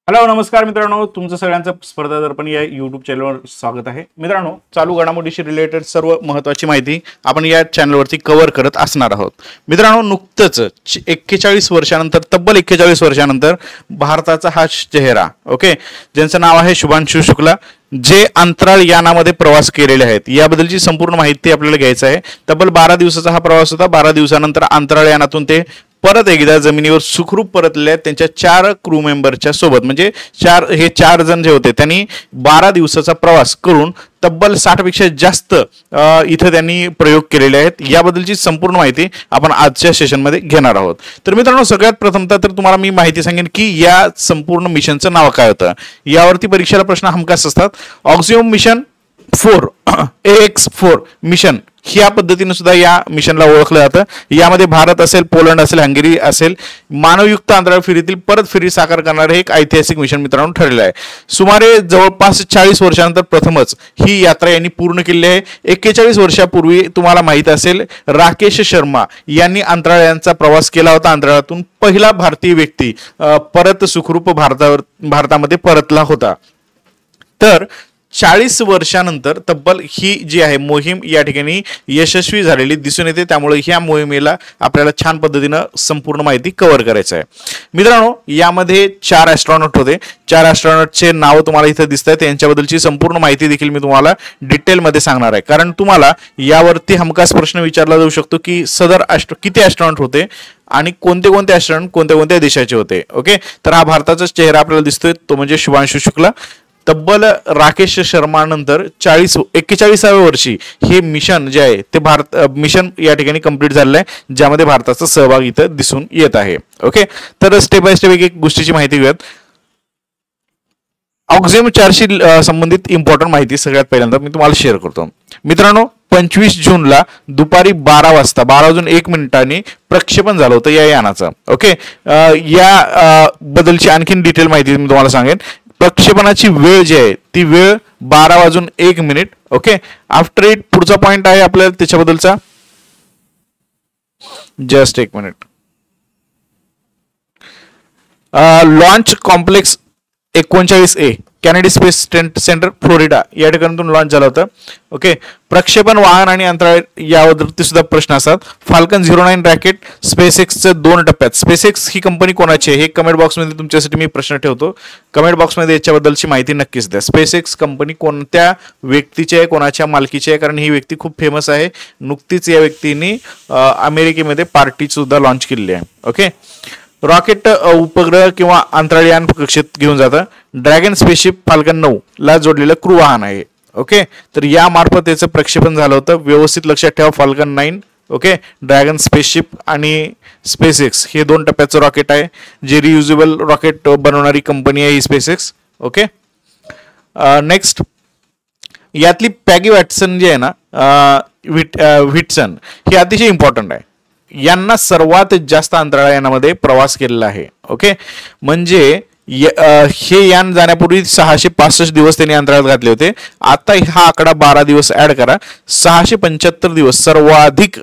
Hello नमस्कार मित्रांनो, तुमचं सगळ्यांचं स्पर्धा दर्पण या यूट्यूब चॅनलवर स्वागत आहे. मित्रांनो, चालू घडामोडीशी रिलेटेड सर्व महत्त्वाची माहिती आपण या चॅनलवरती कव्हर करत असणार आहोत. मित्रांनो, नुकतंच 41 वर्षानंतर तब्बल 41 वर्षानंतर भारताचा हा चेहरा ज्यांचं नाव आहे शुभांशु शुक्ला, जे अंतराळ यानामध्ये प्रवास केलेले आहेत याबद्दलची संपूर्ण माहिती आपल्याला घ्यायची आहे. तब्बल 12 दिवसाचा हा प्रवास होता. 12 दिवसानंतर अंतराळ यानातून ते परत एकदा जमिनीवर सुखरूप परतले आहेत त्यांच्या 4 क्रू मेंबरच्या सोबत. म्हणजे 4 जण जे होते त्यांनी 12 दिवसाचा प्रवास करून तब्बल 60 पेक्षा जास्त इथे त्यांनी प्रयोग केलेले आहेत. याबद्दलची संपूर्ण माहिती आपण आजच्या सेशनमध्ये घेणार आहोत. तर मित्रांनो, सगळ्यात प्रथमतः तर तुम्हाला मी माहिती सांगेन की या संपूर्ण मिशनचं नाव काय होतं. यावरती परीक्षेला प्रश्न हमखास असतात. ऑक्झिओम मिशन 4 AX4 मिशन ह्या पद्धतीने सुद्धा या मिशनला ओळखलं जातं. यामध्ये भारत असेल, पोलंड असेल, हंगेरी असेल, मानवयुक्त अंतराळ फेरीतील परत फेरी साकार करणारे एक ऐतिहासिक मिशन मित्रांनो ठरलेलं आहे. सुमारे जवळपास 40 वर्षानंतर प्रथमच ही यात्रा यांनी पूर्ण केली आहे. 41 वर्षापूर्वी तुम्हाला माहित असेल राकेश शर्मा यांनी अंतराळाचा प्रवास केला होता. अंतराळातून पहिला भारतीय व्यक्ती परत सुखरूप भारतामध्ये परतला होता. तर 40 वर्षानंतर तब्बल ही जी आहे मोहीम या ठिकाणी यशस्वी झालेली दिसून येते. त्यामुळे ह्या मोहिमेला आपल्याला छान पद्धतीनं संपूर्ण माहिती कव्हर करायचं आहे. मित्रांनो, यामध्ये 4 ॲस्ट्रॉनॉट होते. 4 ॲस्ट्रॉनॉटचे नाव तुम्हाला इथे दिसत आहेत. यांच्याबद्दलची संपूर्ण माहिती देखील मी तुम्हाला डिटेलमध्ये सांगणार आहे. कारण तुम्हाला यावरती हमखास प्रश्न विचारला जाऊ शकतो की सदर किती ॲस्ट्रॉनॉट होते आणि कोणते कोणते ॲस्ट्रॉनॉट कोणत्या कोणत्या देशाचे होते. तर हा भारताचा चेहरा आपल्याला दिसतोय, तो म्हणजे शुभांशु शुक्ला. तब्बल राकेश शर्मा नंतर 41व्या वर्षी हे मिशन जे आहे ते मिशन या ठिकाणी कंप्लीट झालेलं आहे, ज्यामध्ये भारताचा सहभाग इथं दिसून येत आहे. तर स्टेप बाय स्टेप एक गोष्टीची माहिती घेऊयात. ऑक्झिओम 4शी संबंधित इम्पॉर्टंट माहिती सगळ्यात पहिल्यांदा मी तुम्हाला शेअर करतो. मित्रांनो, 25 जूनला दुपारी 12 वाजता 12:01 प्रक्षेपण झालं होतं या यानाचं. या बद्दलची आणखीन डिटेल माहिती मी तुम्हाला सांगेन. प्रक्षेपणाची वेळ जी आहे ती वेळ 12:01. आफ्टर इट पुढचा पॉइंट आहे आपल्याला त्याच्याबद्दलचा. जस्ट एक minute. Launch complex 39A Kennedy space centre Florida या ठिकाणातून लॉन्च झालं होतं. प्रक्षेपण वाहन आणि अंतराळ यावरती सुद्धा प्रश्न असतात. फाल्कन 09 रॉकेट स्पेसएक्सच्या 2 टप्प्यात. स्पेसएक्स ही कंपनी कोणाची आहे हे कमेंट बॉक्समध्ये तुमच्यासाठी मी प्रश्न ठेवतो. कमेंट बॉक्समध्ये याच्याबद्दलची माहिती नक्कीच द्या. स्पेसएक्स कंपनी कोणत्या व्यक्तीची आहे, कोणाच्या मालकीची आहे, कारण ही व्यक्ती खूप फेमस आहे. नुकतीच या व्यक्तीने अमेरिकेमध्ये पार्टी सुद्धा लॉन्च केलेली आहे. रॉकेट उपग्रह किंवा अंतराळयान कक्षेत घेऊन जातं. ड्रॅगन स्पेसशिप फाल्कन 9 ला जोडलेलं क्रू वाहन आहे. तर या मार्फत त्याचं प्रक्षेपण झालं होतं. व्यवस्थित लक्षात ठेवा, फाल्कन 9 ड्रॅगन स्पेसशिप आणि स्पेसएक्स हे 2 टप्प्याचं रॉकेट आहे. जे रियुजेबल रॉकेट बनवणारी कंपनी आहे ही स्पेसएक्स. नेक्स्ट, यातली पॅगी वॅटसन जी आहे ना, व्हिटसन ही अतिशय इम्पॉर्टंट आहे. यांना सर्वात जास्त अंतराळयानामध्ये प्रवास केलेला आहे. म्हणजे हे यान जाण्यापूर्वी 665 दिवस त्यांनी अंतराळात घातले होते. आता हा आकडा 12 दिवस ऍड करा, 675 दिवस सर्वाधिक.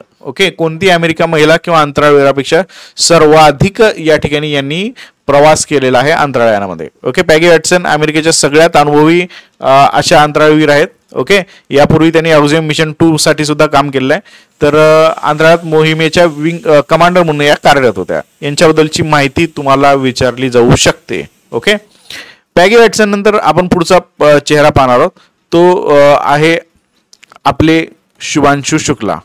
कोणती अमेरिका महिला किंवा अंतराळवीरापेक्षा सर्वाधिक या ठिकाणी यांनी प्रवास केलेला आहे अंतराळयानामध्ये. पॅगी वॅटसन अमेरिकेच्या सगळ्यात अनुभवी अशा अंतराळवीर आहेत. यापूर्वी त्यांनी ऑक्झिओम मिशन 2 साठी सुद्धा काम केलेलं आहे. तर अंतराळात मोहिमेच्या विंग कमांडर म्हणून या कार्यरत होत्या. यांच्याबद्दलची माहिती तुम्हाला विचारली जाऊ शकते. पॅगी वॅटसन नंतर आपण पुढचा चेहरा पाहणार आहोत. तो आहे आपले शुभांशु शुक्ला.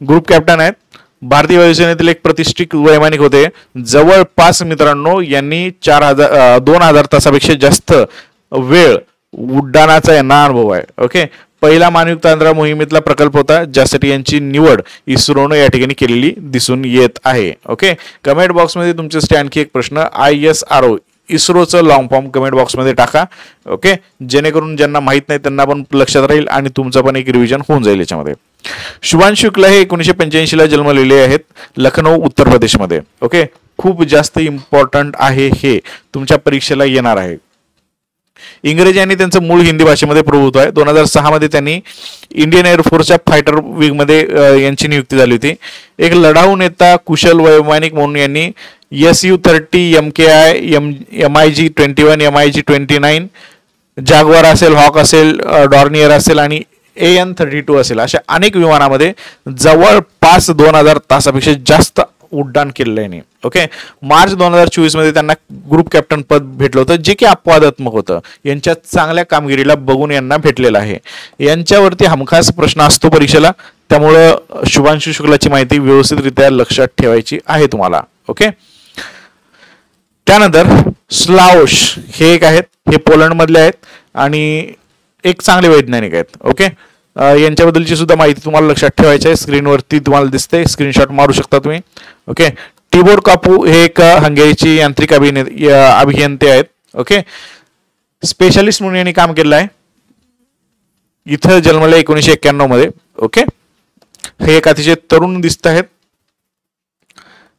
ग्रुप कॅप्टन आहेत. भारतीय वायुसेनेतील एक प्रतिष्ठित वैमानिक होते. जवळपास मित्रांनो यांनी 2000 तासापेक्षा जास्त वेळ उड्डाणाचा यांना अनुभव आहे. पहिला मानवयुक्त अंतराळ मोहिमेतला प्रकल्प होता, ज्यासाठी यांची निवड इस्रोनं या ठिकाणी केलेली दिसून येत आहे. कमेंट बॉक्समध्ये तुमच्यासाठी आणखी एक प्रश्न, ISRO इस्रोचं लॉंग फॉर्म कमेंट बॉक्समध्ये टाका. जेणेकरून ज्यांना माहित नाही त्यांना पण लक्षात राहील आणि तुमचं पण एक रिव्हिजन होऊन जाईल याच्यामध्ये. शुभांशु शुक्ला हे 1985 ला जन्मलेले आहेत, लखनौ उत्तर प्रदेशमध्ये. खूप जास्त इम्पॉर्टंट आहे, हे तुमच्या परीक्षेला येणार आहे. इंग्रजी आणि त्यांचं मूळ हिंदी भाषेमध्ये प्रभुत्व आहे. 2006 मध्ये त्यांनी इंडियन एअरफोर्सच्या फायटर विंगमध्ये यांची नियुक्ती झाली होती. एक लढाऊ नेता, कुशल वैमानिक म्हणून यांनी SU-30, MKI, MiG-21, MiG-29, jaguar असेल, हॉक असेल, डॉर्नियर असेल आणि AN-32 असेल, अशा अनेक विमानामध्ये जवळपास 2000 तासापेक्षा जास्त उड्डाण केलेलं आहे. ओके, मार्च 2024 मध्ये त्यांना ग्रुप कॅप्टन पद भेटलं होतं, जे की अपवादात्मक होतं. यांच्या चांगल्या कामगिरीला बघून यांना भेटलेलं आहे. यांच्यावरती हमखास प्रश्न असतो परीक्षेला, त्यामुळं शुभांशु शुक्लाची माहिती व्यवस्थितरित्या लक्षात ठेवायची आहे तुम्हाला. ओके, त्यानंतर स्लावोश हे एक आहेत, हे पोलंड मधले आहेत आणि एक चांगले वैज्ञानिक आहेत. ओके, यांच्याबद्दलची सुद्धा माहिती तुम्हाला लक्षात ठेवायची आहे. स्क्रीनवरती तुम्हाला दिसते, स्क्रीनशॉट मारू शकता तुम्ही. ओके, टिबोर कापू हे एक हंगेरीची यांत्रिक अभियंते आहेत. ओके, स्पेशलिस्ट म्हणून यांनी काम केलं आहे. इथं जन्मले 1991 मध्ये. ओके, हे एक अतिशय तरुण दिसत आहेत.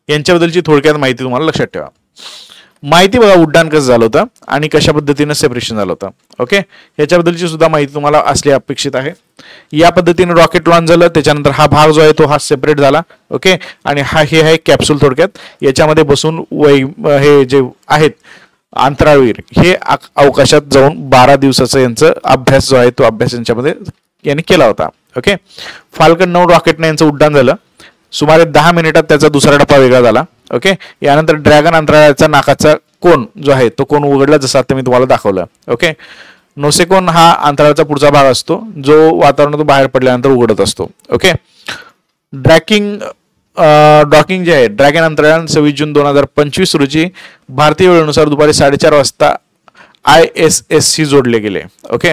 यांच्याबद्दलची थोडक्यात माहिती तुम्हाला लक्षात ठेवा. माहिती बघा, उड्डाण कसं झालं होतं आणि कशा पद्धतीने सेपरेशन झालं होतं. ओके, याच्याबद्दलची सुद्धा माहिती तुम्हाला असली अपेक्षित आहे. या पद्धतीने रॉकेट लॉन्च झालं, त्याच्यानंतर हा भाग जो आहे तो हा सेपरेट झाला. ओके, आणि हे आहे कॅप्सूल. थोडक्यात याच्यामध्ये बसून हे जे आहेत अंतराळवीर हे अवकाशात जाऊन 12 दिवसाचा यांचा अभ्यास जो आहे तो अभ्यास यांच्यामध्ये यांनी केला होता. ओके, फाल्कन 9 रॉकेटने यांचं उड्डाण झालं. सुमारे 10 मिनिटात त्याचा दुसरा टप्पा वेगळा झाला. ओके, यानंतर ड्रॅगन अंतराळाचा नाकाचा कोन जो आहे तो कोन उघडला, जसं आता मी तुम्हाला दाखवलं. ओके, नोसेकोन हा अंतराळाचा पुढचा भाग असतो जो वातावरणातून बाहेर पडल्यानंतर उघडत असतो. ओके, डॉकिंग जे आहे, ड्रॅगन अंतराळान 26 जून 2025 रोजी भारतीय वेळेनुसार दुपारी 4:30 वाजता ISS जोडले गेले. ओके,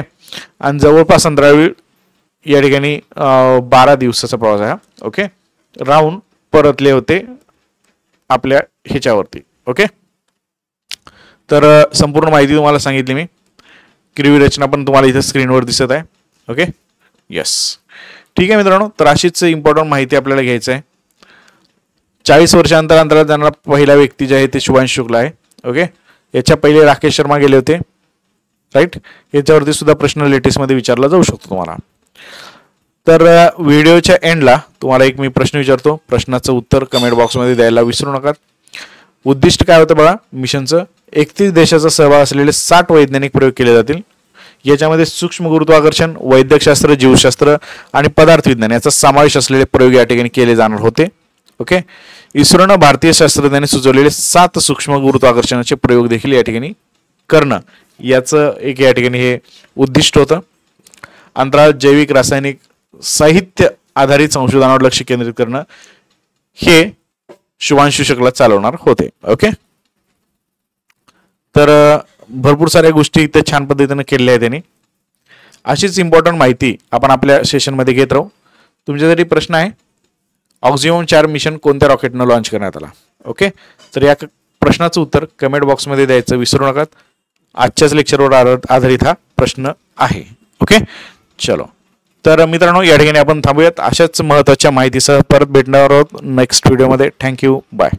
आणि जवळपास अंतराळवीर या ठिकाणी 12 दिवसाचा प्रवास आहे. ओके, राहून परतले होते आपल्या ह्याच्यावरती. ओके, तर संपूर्ण माहिती तुम्हाला सांगितली मी. क्रिव्ही रचना पण तुम्हाला इथे स्क्रीनवर दिसत आहे. ओके, यस, ठीक आहे मित्रांनो. तर अशीच इम्पॉर्टंट माहिती आपल्याला घ्यायचं आहे. 40 वर्षांतर अंतराळात जाणारा पहिला व्यक्ती जे आहे ते शुभांशु शुक्ला आहे. ओके, याच्या पहिले राकेश शर्मा गेले होते. राईट, याच्यावरती सुद्धा प्रश्न लेटेस्टमध्ये विचारला जाऊ शकतो तुम्हाला. तर व्हिडिओच्या एंडला तुम्हाला एक मी प्रश्न विचारतो, प्रश्नाचं उत्तर कमेंट बॉक्समध्ये द्यायला विसरू नका. उद्दिष्ट काय होतं बघा मिशनचं? 31 देशाचा सहभाग असलेले 60 वैज्ञानिक प्रयोग केले जातील. याच्यामध्ये सूक्ष्म गुरुत्वाकर्षण, वैद्यकशास्त्र, जीवशास्त्र आणि पदार्थ विज्ञान याचा समावेश असलेले प्रयोग या ठिकाणी केले जाणार होते. ओके, इस्रोनं भारतीय शास्त्रज्ञांनी सुचवलेले 7 सूक्ष्म गुरुत्वाकर्षणाचे प्रयोग देखील या ठिकाणी करणं याचं एक या ठिकाणी हे उद्दिष्ट होतं. अंतराळ जैविक रासायनिक साहित्य आधारित संशोधनावर लक्ष केंद्रित करणं हे शुभांशु शुक्ला चालवणार होते. ओके, तर भरपूर साऱ्या गोष्टी इथे छान पद्धतीने केलेल्या आहेत त्यांनी. अशीच इम्पॉर्टंट माहिती आपण आपल्या सेशनमध्ये घेत राहू. तुमच्यासाठी प्रश्न आहे, ऑक्झिमम 4 मिशन कोणत्या रॉकेटनं लॉन्च करण्यात आला? ओके, तर या प्रश्नाचं उत्तर कमेंट बॉक्समध्ये द्यायचं विसरू नका. आजच्याच लेक्चरवर आधारित हा प्रश्न आहे. ओके, चलो. तर मित्रांनो, या ठिकाणी आपण थांबूयात. अशाच महत्त्वाच्या माहितीसह परत भेटणार आहोत नेक्स्ट व्हिडिओमध्ये. Thank you, bye.